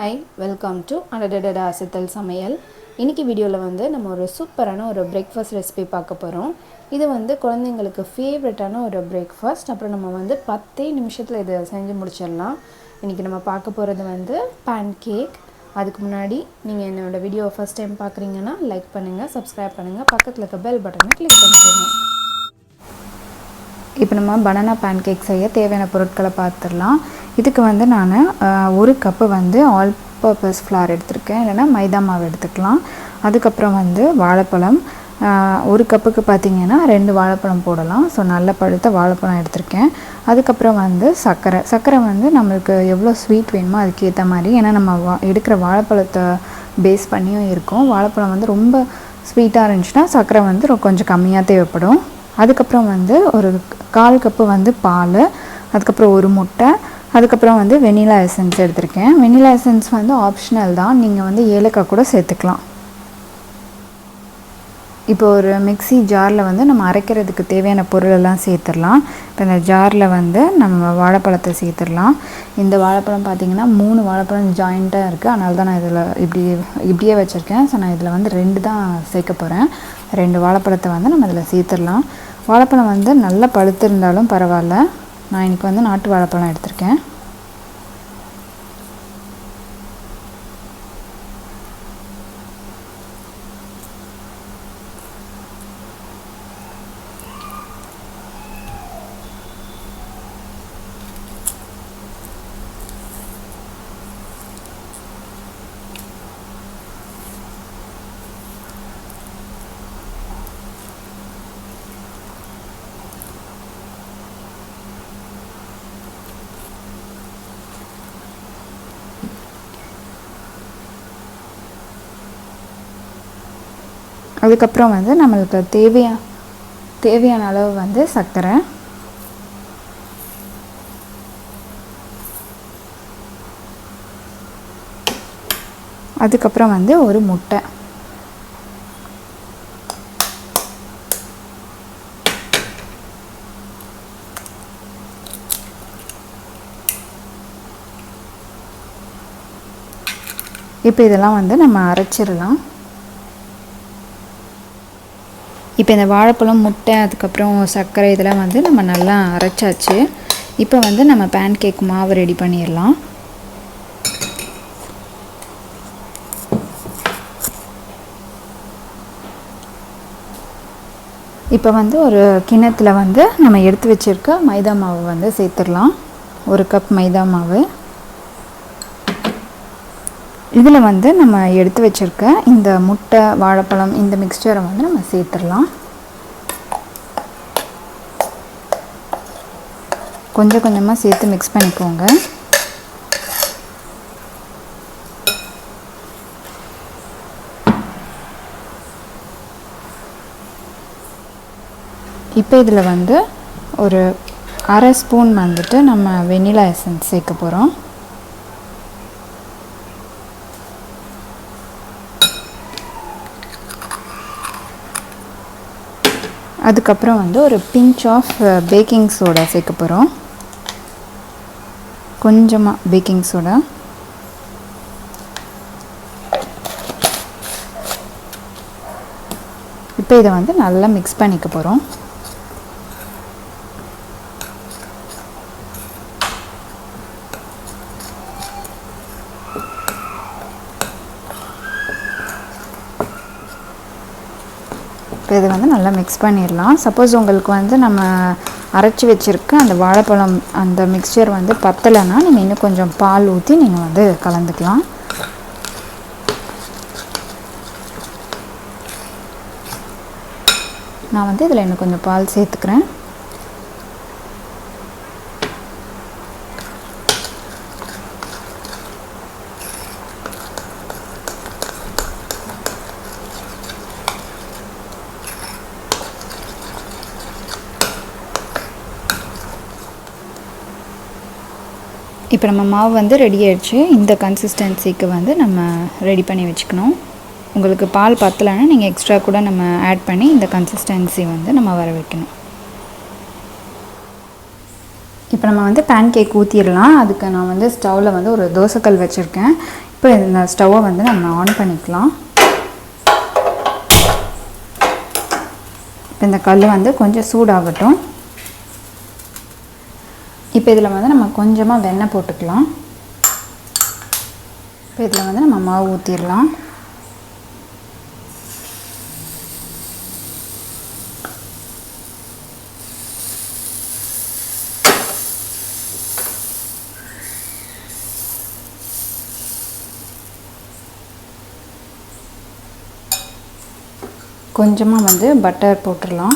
Hi, welcome to அடடடா அசத்தல் சமையல். இன்றைக்கி வீடியோவில் வந்து நம்ம ஒரு சூப்பரான ஒரு பிரேக்ஃபாஸ்ட் ரெசிபி பார்க்க போகிறோம். இது வந்து குழந்தைங்களுக்கு ஃபேவரட்டான ஒரு பிரேக்ஃபாஸ்ட். அப்புறம் நம்ம வந்து 10 நிமிஷத்தில் இதை செஞ்சு முடிச்சிடலாம். இன்றைக்கி நம்ம பார்க்க போகிறது வந்து பேன்கேக். அதுக்கு முன்னாடி நீங்கள் என்னோடய வீடியோவை ஃபஸ்ட் டைம் பார்க்குறீங்கன்னா லைக் பண்ணுங்கள், சப்ஸ்கிரைப் பண்ணுங்கள், பக்கத்தில் இருக்க பெல் பட்டனை கிளிக் பண்ணிக்கோங்க. இப்போ நம்ம பனானா பேன்கேக் செய்ய தேவையான பொருட்களை பார்த்துடலாம். இதுக்கு வந்து நான் 1 கப்பு வந்து ஆல் பர்பஸ் ஃப்ளார் எடுத்திருக்கேன், இல்லைனா மைதா மாவு எடுத்துக்கலாம். அதுக்கப்புறம் வந்து வாழைப்பழம், 1 கப்புக்கு பார்த்திங்கன்னா 2 வாழைப்பழம் போடலாம். ஸோ நல்ல பழுத்த வாழைப்பழம் எடுத்திருக்கேன். அதுக்கப்புறம் வந்து சர்க்கரை வந்து நம்மளுக்கு எவ்வளோ ஸ்வீட் வேணுமோ அதுக்கேற்ற மாதிரி, ஏன்னா நம்ம எடுக்கிற வாழைப்பழத்தை பேஸ் பண்ணியும் இருக்கும். வாழைப்பழம் வந்து ரொம்ப ஸ்வீட்டாக இருந்துச்சுன்னா சர்க்கரை வந்து கொஞ்சம் கம்மியாக தேவைப்படும். அதுக்கப்புறம் வந்து ஒரு 1/4 கப்பு வந்து பால், அதுக்கப்புறம் 1 முட்டை, அதுக்கப்புறம் வந்து வெனிலா எசன்ஸ் எடுத்திருக்கேன். வெனிலா எசன்ஸ் வந்து ஆப்ஷனல் தான், நீங்கள் வந்து ஏலக்காய் கூட சேர்த்துக்கலாம். இப்போ ஒரு மிக்ஸி ஜாரில் வந்து நம்ம அரைக்கிறதுக்கு தேவையான பொருளெல்லாம் சேர்த்துடலாம். இப்போ இந்த ஜாரில் வந்து நம்ம வாழைப்பழத்தை சேர்த்துடலாம். இந்த வாழைப்பழம் பார்த்திங்கன்னா 3 வாழைப்பழம் ஜாயிண்ட்டாக இருக்குது, அதனால தான் நான் இதில் இப்படியே வச்சுருக்கேன். ஸோ நான் இதில் வந்து 2 தான் சேர்க்க போகிறேன். 2 வாழைப்பழத்தை வந்து நம்ம இதில் சேர்த்துடலாம். வாழைப்பழம் வந்து நல்லா பழுத்து இருந்தாலும் பரவாயில்ல. நான் இன்றைக்கி வந்து நாட்டு வாழைப்பழம் எடுத்திருக்கேன். அதுக்கப்புறம் வந்து நம்மளுக்கு தேவையான அளவு வந்து சர்க்கரை, அதுக்கப்புறம் வந்து 1 முட்டை, இப்போ இதெல்லாம் வந்து நம்ம அரைச்சிடலாம். இப்போ இந்த வாழைப்பழம், முட்டை, அதுக்கப்புறம் சர்க்கரை இதெல்லாம் வந்து நம்ம நல்லா அரைச்சாச்சு. இப்போ வந்து நம்ம பேன்கேக் மாவு ரெடி பண்ணிடலாம். இப்போ வந்து ஒரு கிண்ணத்தில் வந்து நம்ம எடுத்து வச்சுருக்க மைதா மாவு வந்து சேர்த்துடலாம். 1 கப் மைதா மாவு. இதில் வந்து நம்ம எடுத்து வச்சுருக்க இந்த முட்டை, வாழைப்பழம், இந்த மிக்ஸ்சரை வந்து நம்ம சேர்த்துடலாம். கொஞ்சம் கொஞ்சமாக சேர்த்து மிக்ஸ் பண்ணிக்கோங்க. இப்போ இதில் வந்து ஒரு 1/2 ஸ்பூன் வந்துட்டு நம்ம வெனிலா எசன்ஸ் சேர்க்க போகிறோம். அதுக்கப்புறம் வந்து ஒரு பிஞ்ச் ஆஃப் பேக்கிங் சோடா சேர்க்க போகிறோம். கொஞ்சமாக பேக்கிங் சோடா. இப்போ இதை வந்து நல்லா மிக்ஸ் பண்ணிக்க போகிறோம். இப்போ இதை வந்து நல்லா மிக்ஸ் பண்ணிடலாம். சப்போஸ் உங்களுக்கு வந்து நம்ம அரைச்சி வச்சுருக்க அந்த வாழைப்பழம் அந்த மிக்ஸ்சர் வந்து பத்தலைன்னா நீங்கள் இன்னும் கொஞ்சம் பால் ஊற்றி நீங்கள் வந்து கலந்துக்கலாம். நான் வந்து இதில் இன்னும் கொஞ்சம் பால் சேர்த்துக்கிறேன். இப்போ நம்ம மாவு வந்து ரெடி ஆயிடுச்சு. இந்த கன்சிஸ்டன்சிக்கு வந்து நம்ம ரெடி பண்ணி வச்சுக்கணும். உங்களுக்கு பால் பத்தலைன்னா நீங்கள் எக்ஸ்ட்ரா கூட நம்ம ஆட் பண்ணி இந்த கன்சிஸ்டன்சி வந்து நம்ம வர வைக்கணும். இப்போ நம்ம வந்து பேன் கேக் ஊற்றிடலாம். அதுக்கு நான் வந்து ஸ்டவ்வில் வந்து ஒரு தோசைக்கல் வச்சுருக்கேன். இப்போ இந்த ஸ்டவ்வை வந்து நம்ம ஆன் பண்ணிக்கலாம். இப்போ இந்த கல் வந்து கொஞ்சம் சூடாகட்டும். இப்போ இதில் வந்து நம்ம கொஞ்சமாக வெண்ணெய் போட்டுக்கலாம். இப்போ இதில் வந்து நம்ம மாவு ஊற்றிடலாம். கொஞ்சமாக வந்து பட்டர் போட்டுடலாம்.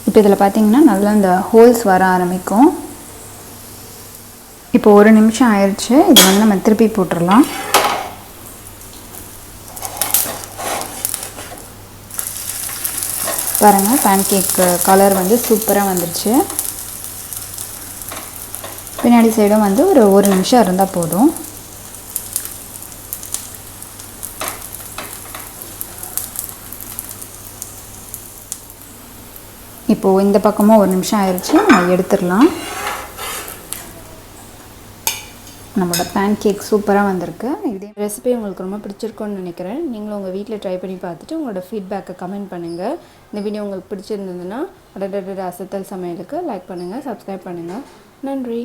இப்போ இதில் பார்த்திங்கன்னா நல்லா இந்த ஹோல்ஸ் வர ஆரம்பிக்கும். இப்போ 1 நிமிஷம் ஆயிடுச்சு. இதை வந்து நம்ம திருப்பி போட்டுடலாம். பாருங்கள், பேன்கேக் கலர் வந்து சூப்பராக வந்துடுச்சு. பின்னாடி சைடும் வந்து ஒரு 1 நிமிஷம் இருந்தால் போதும். இப்போது இந்த பக்கமும் 1 நிமிஷம் ஆயிடுச்சு. நம்ம எடுத்துடலாம். நம்மளோட பேன்கேக் சூப்பராக வந்திருக்கு. இதே ரெசிபி உங்களுக்கு ரொம்ப பிடிச்சிருக்குன்னு நினைக்கிறேன். நீங்களும் உங்கள் வீட்டில் ட்ரை பண்ணி பார்த்துட்டு உங்களோட ஃபீட்பேக்கை கமெண்ட் பண்ணுங்கள். இந்த வீடியோ உங்களுக்கு பிடிச்சிருந்ததுன்னா அசத்தல் சமையலுக்கு லைக் பண்ணுங்கள், சப்ஸ்கிரைப் பண்ணுங்கள். நன்றி.